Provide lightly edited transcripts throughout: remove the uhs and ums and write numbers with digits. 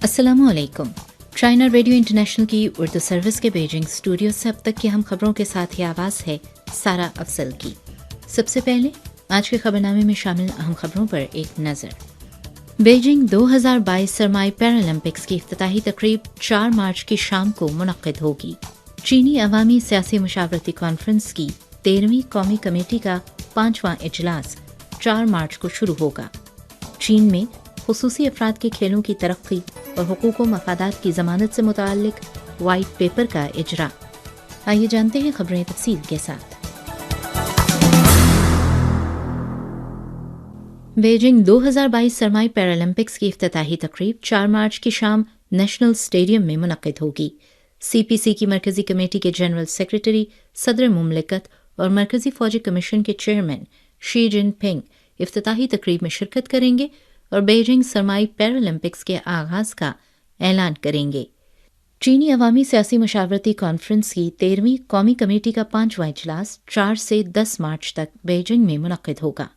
अस्सलामुअलैकुम। China radio international की Urdu service के बीजिंग स्टूडियो से अब तक की हम खबरों के साथ ही आवाज़ है सारा अफजल की। सबसे पहले आज के खबरनामे में शामिल अहम खबरों पर एक नज़र। बीजिंग 2022 सरमाई पैरालंपिक्स की इफ्तिताही तकरीब 4 मार्च की शाम को मुनक्किद होगी। चीनी अवामी सियासी मुशावरती कॉन्फ्रेंस की 13वीं कौमी कमेटी का 5वां इजलास 4 मार्च को शुरू होगा। चीन में खुसूसी अफराद के खेलों की तरक्की और हुकूक व मफादात की ज़मानत से मुताल्लिक वाइट पेपर का इजरा। आइए जानते हैं खबरें तफसील के साथ। बीजिंग 2022 सरमाई पैरालंपिक्स की इफ्तिताही तकरीब 4 मार्च की शाम नेशनल स्टेडियम में मुनक्किद होगी। CPC की मरकजी कमेटी के जनरल सेक्रेटरी, सदर मुमलिकत और मरकजी फौजी कमीशन के चेयरमैन शी जिनपिंग इफ्तिताही तकरीब में शिरकत करेंगे और बीजिंग सरमाई पैरालंपिक्स के आगाज का ऐलान करेंगे। चीनी अवामी सियासी मुशावरती कॉन्फ्रेंस की 13वीं कौमी कमेटी का 5वां इजलास 4 से 10 मार्च तक बीजिंग में मुनक्किद होगा।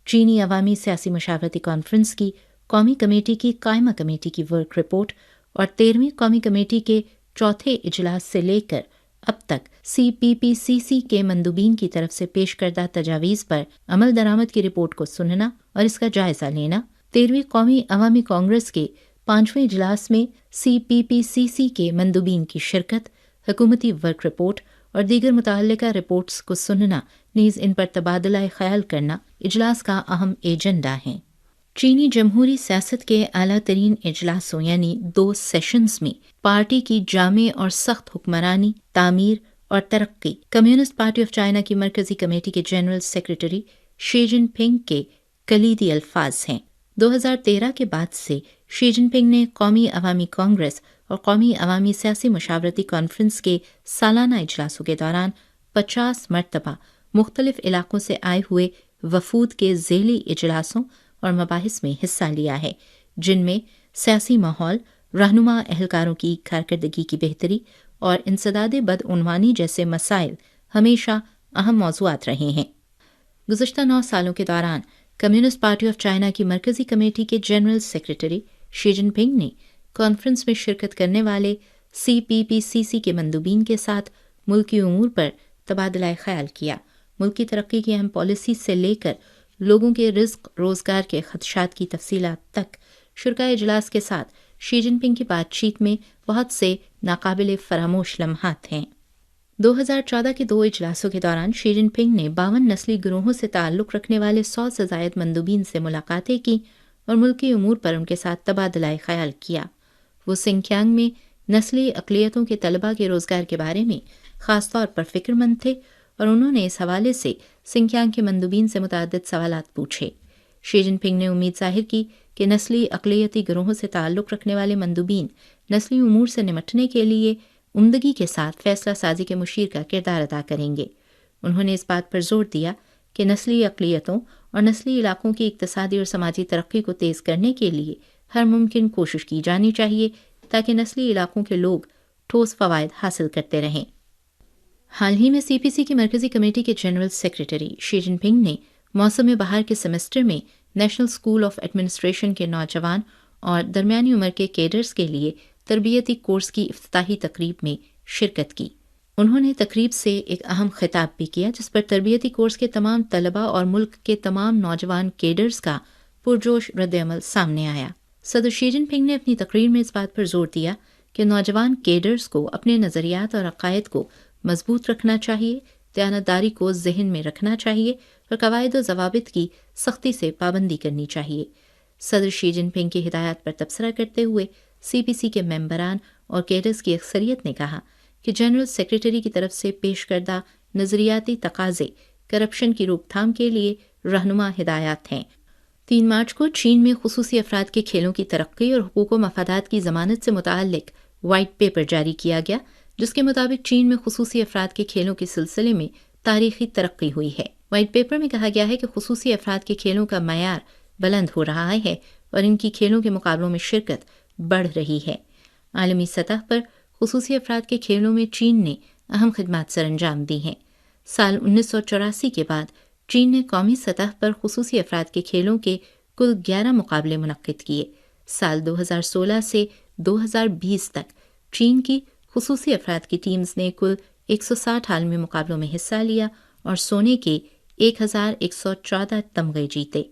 चीनी अवामी सियासी मुशावरती कॉन्फ्रेंस की कौमी कमेटी की कायमा कमेटी की वर्क रिपोर्ट और 13वीं कौमी कमेटी के चौथे इजलास से लेकर अब तक CPPCC के मंदूबीन की तरफ से पेश करदा तजावीज़ पर अमल दरामद की रिपोर्ट को सुनना और इसका जायजा लेना, 13वीं कौमी अवामी कांग्रेस के 5वें इजलास में CPPCC के मंदूबीन की शिरकत, हुकूमती वर्क रिपोर्ट और दीगर मुतल्लिका रिपोर्ट्स को सुनना नीज़ इन पर तबादला ख्याल करना इजलास का अहम एजेंडा है। चीनी जमहूरी सियासत के आला तरीन इजलासों यानी 2 सेशंस में पार्टी की जामे और सख्त हुक्मरानी, तामीर और तरक्की कम्युनिस्ट पार्टी ऑफ चाइना की मरकजी कमेटी के जनरल सेक्रेटरी शी जिनपिंग के कलीदी अल्फाज हैं। 2013 के बाद से शी जिनपिंग ने कौमी अवामी कांग्रेस और कौमी अवामी सियासी मुशावरती कॉन्फ्रेंस के सालाना इजलासों के दौरान 50 मरतबा मुख्तलिफ इलाकों से आए हुए वफूद के ज़ेली इजलासों और मबाहिस में हिस्सा लिया है, जिनमें सियासी माहौल, रहनुमा एहलकारों की कारकर्दगी की बेहतरी और इंसदादे बदउनवानी जैसे मसाइल हमेशा अहम मौज़ूआत रहे हैं। गुज़श्ता 9 सालों के दौरान कम्युनिस्ट पार्टी ऑफ चाइना की मरकजी कमेटी के जनरल सेक्रेटरी शी जिनपिंग ने कॉन्फ्रेंस में शिरकत करने वाले CPPCC के मंदूबीन के साथ मुल्की उमूर पर तबादला ख्याल किया। मुल्क की तरक्की की अहम पॉलिसी से लेकर लोगों के रिज़्क रोज़गार के खदशात की तफसीलात तक शुरका इजलास के साथ शी जिनपिंग की बातचीत में बहुत से नाकाबिले फरामोश लम्हात हैं। 2014 के 2 इजलासों के दौरान शी जिनपिंग ने 52 नस्ली गिरोहों से ताल्लुक़ रखने वाले 100 से ज़ायद मंदूबीन से मुलाकातें की और मुल्की उमूर पर उनके साथ तबादला ख्याल किया। वो सिंकियांग में नस्ली अक़लियतों के तलबा के रोज़गार के बारे में ख़ास तौर पर फ़िक्रमंद थे और उन्होंने इस हवाले से सिंकियांग के मंदूबीन से मुतअद्दिद सवालात पूछे। शी जिनपिंग ने उम्मीद ज़ाहिर की कि नस्ली अक़लियती गिरोहों से ताल्लुक़ रखने वाले मंदूबीन नस्ली उमूर से निमटने के लिए उम्दगी के साथ फ़ैसला साजी के मुशीर का किरदार अदा करेंगे। उन्होंने इस बात पर जोर दिया कि नस्ली अक़लियतों और नस्ली इलाकों की इक़्तिसादी और समाजी तरक्की को तेज़ करने के लिए हर मुमकिन कोशिश की जानी चाहिए ताकि नस्ली इलाकों के लोग ठोस फ़वाइद हासिल करते रहें। हाल ही में CPC की मरकजी कमेटी के जनरल सेक्रेटरी शी जिनपिंग ने मौसम बहार के सेमेस्टर में नेशनल स्कूल ऑफ एडमिनिस्ट्रेशन के नौजवान और दरमियानी उम्र के कैडर्स के लिए तरबियती कोर्स की इफ्तिताही तकरीब में शिरकत की। उन्होंने तकरीब से एक अहम खिताब भी किया जिस पर तरबियती कोर्स के तमाम तलबा और मुल्क के तमाम नौजवान कैडर्स का पुरजोश रद्द-ए-अमल सामने आया। सदर शी जिनपिंग ने अपनी तकरीर में इस बात पर जोर दिया कि नौजवान कैडर्स को अपने नज़रियात और अक़ायद को मजबूत रखना चाहिए, दयानतदारी को जहन में रखना चाहिए और कवायद व ज़वाबित की सख्ती से पाबंदी करनी चाहिए। सदर शी जिनपिंग की हिदायत पर तबसरा करते हुए CPC के मेंबरान और कैडर्स की अक्सरियत ने कहा कि जनरल सेक्रेटरी की तरफ से पेश करदा नज़रियाती तकाज़े करप्शन की रोकथाम के लिए रहनुमा हिदायत हैं। 3 मार्च को चीन में खुसूसी अफराद के खेलों की तरक्की और हुकूक व मफादात की ज़मानत से मुताल्लिक वाइट पेपर जारी किया गया, जिसके मुताबिक चीन में खुसूसी अफराद के खेलों के सिलसिले में तारीखी तरक्की हुई है। वाइट पेपर में कहा गया है कि खुसूसी अफराद के खेलों का मयार बुलंद हो रहा है और इनकी खेलों के मुकाबलों में शिरकत बढ़ रही है। आलमी सतह पर खुसूसी अफराद के खेलों में चीन ने अहम खिदमात सर अंजाम दी हैं। साल 1984 के बाद चीन ने कौमी सतह पर खुसूसी अफराद के खेलों के कुल 11 मुकाबले मुनक्किद किए। साल 2016 से 2020 तक चीन की खुसूसी अफराद की टीम्स ने कुल 160 आलमी मुकाबलों में हिस्सा लिया और सोने के 1114 तमगे जीते।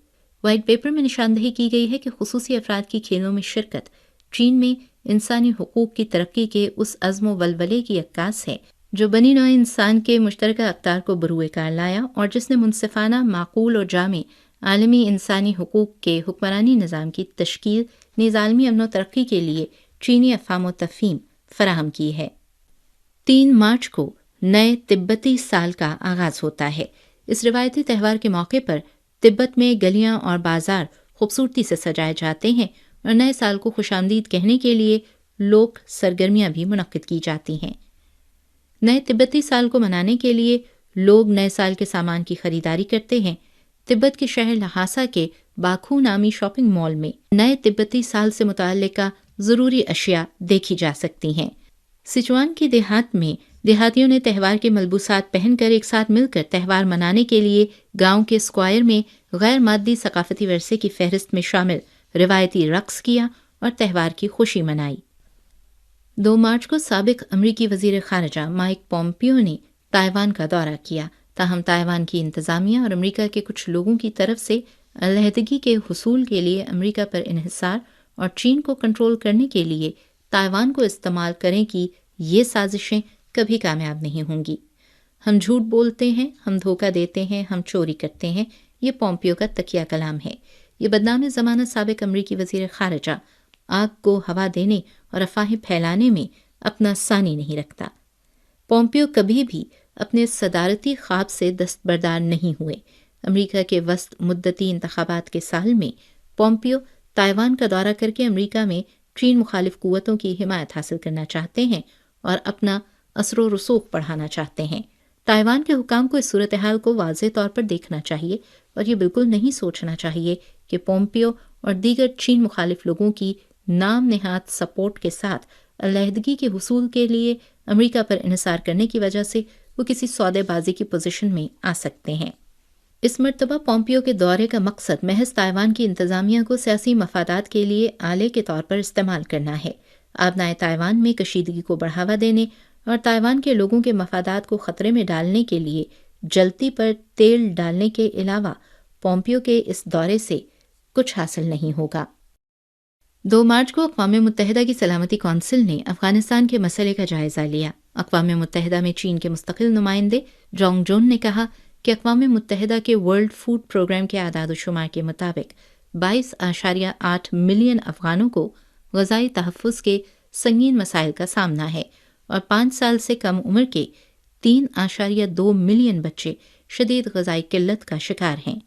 व्हाइट पेपर में निशानदेही की गई है कि खुसूसी अफराद की खेलों में शिरकत चीन में इंसानी हुकूक की तरक्की के उस अज़्म वलवले की अक्कास है जो बनी नौ इंसान के मुश्तरका अख्तार को बरूए कार लाया और जिसने मुनसिफाना, माकूल और जामे आलमी इंसानी हुकूक के हुक्मरानी निज़ाम की तश्कील नीज़ आलमी अमन व तरक्की के लिए चीनी अफ़हाम व तफ़हीम फराहम की है। 3 मार्च को नए तिब्बती साल का आगाज़ होता है। इस रिवायती त्यौहार के मौके पर तिब्बत में गलियां और बाजार खूबसूरती से सजाए जाते हैं और नए साल को खुशामदीद कहने के लिए लोक सरगर्मियां भी मुनक्किद की जाती हैं। नए तिब्बती साल को मनाने के लिए लोग नए साल के सामान की खरीदारी करते हैं। तिब्बत के शहर लहासा के बाखू नामी शॉपिंग मॉल में नए तिब्बती साल से मुताल्लिका ज़रूरी अशिया देखी जा सकती हैं। सिचुआन के देहात में देहातियों ने त्यौहार के मलबूसात पहनकर एक साथ मिलकर त्यौहार मनाने के लिए गांव के स्क्वायर में गैर मादी सकाफती वर्से की फहरिस्त में शामिल रिवायती रक्स किया और त्यौहार की खुशी मनाई। 2 मार्च को साबिक अमरीकी वज़ीर ख़ारिजा माइक पोम्पियो ने ताइवान का दौरा किया। ताहम ताइवान की इंतज़ामिया और अमरीका के कुछ लोगों की तरफ से अलहदगी के हुसूल के लिए अमरीका पर इन्हिसार और चीन को कंट्रोल करने के लिए ताइवान को इस्तेमाल करें कि ये साजिशें कभी कामयाब नहीं होंगी। हम झूठ बोलते हैं, हम धोखा देते हैं, हम चोरी करते हैं, ये पोम्पियो का तकिया कलाम है। ये बदनाम ज़मानत साबिक अमरीकी वज़ीर ख़ारिजा आग को हवा देने और अफवाहें फैलाने में अपना सानी नहीं रखता। पोम्पियो कभी भी अपने सदारती ख्वाब से दस्तबरदार नहीं हुए। अमरीका के वस्त मुद्दती इंतखाबात के साल में पोम्पियो ताइवान का दौरा करके अमरीका में चीन मुखालिफ कुव्वतों की हिमायत हासिल करना चाहते हैं और अपना असरो रसूख बढ़ाना चाहते हैं। ताइवान के हुकाम को इस सूरत हाल को वाज़ेह तौर पर देखना चाहिए और ये बिल्कुल नहीं सोचना चाहिए कि पोम्पियो और दीगर चीन मुखालिफ लोगों की नाम नेहात सपोर्ट के साथ अलहदगी के हुसूल के लिए अमरीका पर इन्हिसार करने की वजह से वो किसी सौदेबाजी की पोजीशन में आ सकते हैं। इस मरतबा पोम्पियो के दौरे का मकसद महज ताइवान की इंतज़ामिया को सियासी मफादात के लिए आले के तौर पर इस्तेमाल करना है। आबनाए ताइवान में कशीदगी को बढ़ावा देने और ताइवान के लोगों के मफादात को खतरे में डालने के लिए जलती पर तेल डालने के अलावा पोम्पियो के इस दौरे से कुछ हासिल नहीं होगा। 2 मार्च को अक़वाम मुत्तहिदा की सलामती कौंसिल ने अफगानिस्तान के मसले का जायज़ा लिया। अक़वाम मुत्तहिदा में चीन के मुस्तकिल नुमाइंदे जोंग जोन ने कहा कि अक़वाम मुत्तहिदा के वर्ल्ड फूड प्रोग्राम के आदाद शुमार के मुताबिक 22.8 मिलियन अफ़गानों को ग़ज़ाई तहफ़्फ़ुज़ के संगीन मसाइल का सामना है और 5 साल से कम उम्र के 3.2 मिलियन बच्चे शदीद ग़ज़ाई किल्लत का शिकार हैं।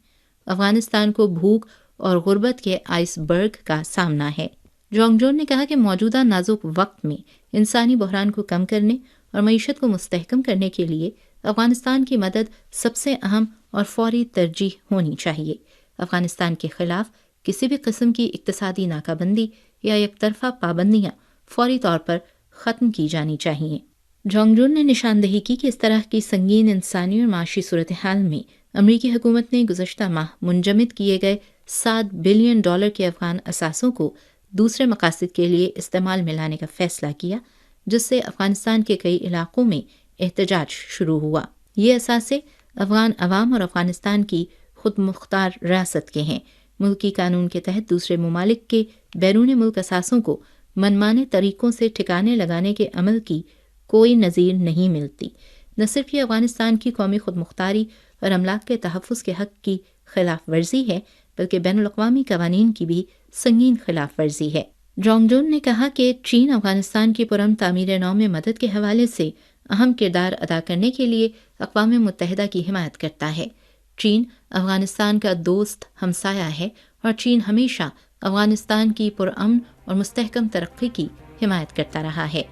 अफ़गानिस्तान को भूख और गुर्बत के आइसबर्ग का सामना है। जोंगजोन ने कहा कि मौजूदा नाजुक वक्त में इंसानी बहरान को कम करने और मईशत को मुस्तहकम करने के लिए अफ़गानिस्तान की मदद सबसे अहम और फौरी तरजीह होनी चाहिए। अफ़गानिस्तान के ख़िलाफ़ किसी भी किस्म की इक़्तिसादी नाकाबंदी या एकतरफ़ा पाबंदियाँ फौरी तौर पर ख़त्म की जानी चाहिए। जोंगजोन ने निशानदेही की कि इस तरह की संगीन इंसानी और माशी सूरत हाल में अमरीकी हुकूमत ने गुज़श्ता माह मुंजमद किए गए $7 बिलियन के अफ़गान असासों को दूसरे मकासद के लिए इस्तेमाल में लाने का फ़ैसला किया, जिससे अफ़गानिस्तान के कई इलाक़ों में एहतजाज शुरू हुआ। ये असासे अफ़गान अवाम और अफ़गानिस्तान की खुद मुख्तार रियासत के हैं। मुल्की कानून के तहत दूसरे ममालिक के बैरून मुल्क असासों को मनमाने तरीक़ों से ठिकाने लगाने के अमल की कोई नज़ीर नहीं मिलती। न सिर्फ ये अफ़गानिस्तान की कौमी खुद मुख्तारी और अमलाक के तहफ़्फ़ुज़ के हक़ की खिलाफ वर्जी है, बल्कि बैनुल-अक़वामी क़वानीन की भी संगीन खिलाफ वर्जी है। जोंगजोन ने कहा कि चीन अफ़गानिस्तान की पुरअमन तामीर नौ में मदद के हवाले से अहम किरदार अदा करने के लिए अक़वाम मुत्तहिदा की हिमायत करता है। चीन अफ़गानिस्तान का दोस्त हमसाया है और चीन हमेशा अफ़गानिस्तान की पुरअमन और मुस्तहकम तरक्की की हिमायत करता रहा है।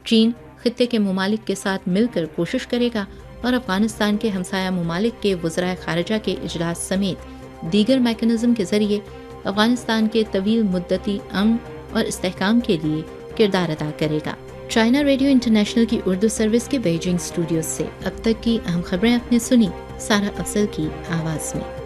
चीन खित्ते के ममालिक के साथ मिलकर कोशिश करेगा और अफ़गानिस्तान के हमसाया ममालिक के वज़राए ख़ारिजा के इजलास समेत दीगर मैकेनिज़्म के ज़रिए अफ़गानिस्तान के तवील मुद्दती अमन और इस्तेहकाम के लिए किरदार अदा करेगा। चाइना रेडियो इंटरनेशनल की उर्दू सर्विस के बीजिंग स्टूडियो से अब तक की अहम खबरें आपने सुनी सारा अफजल की आवाज़ में।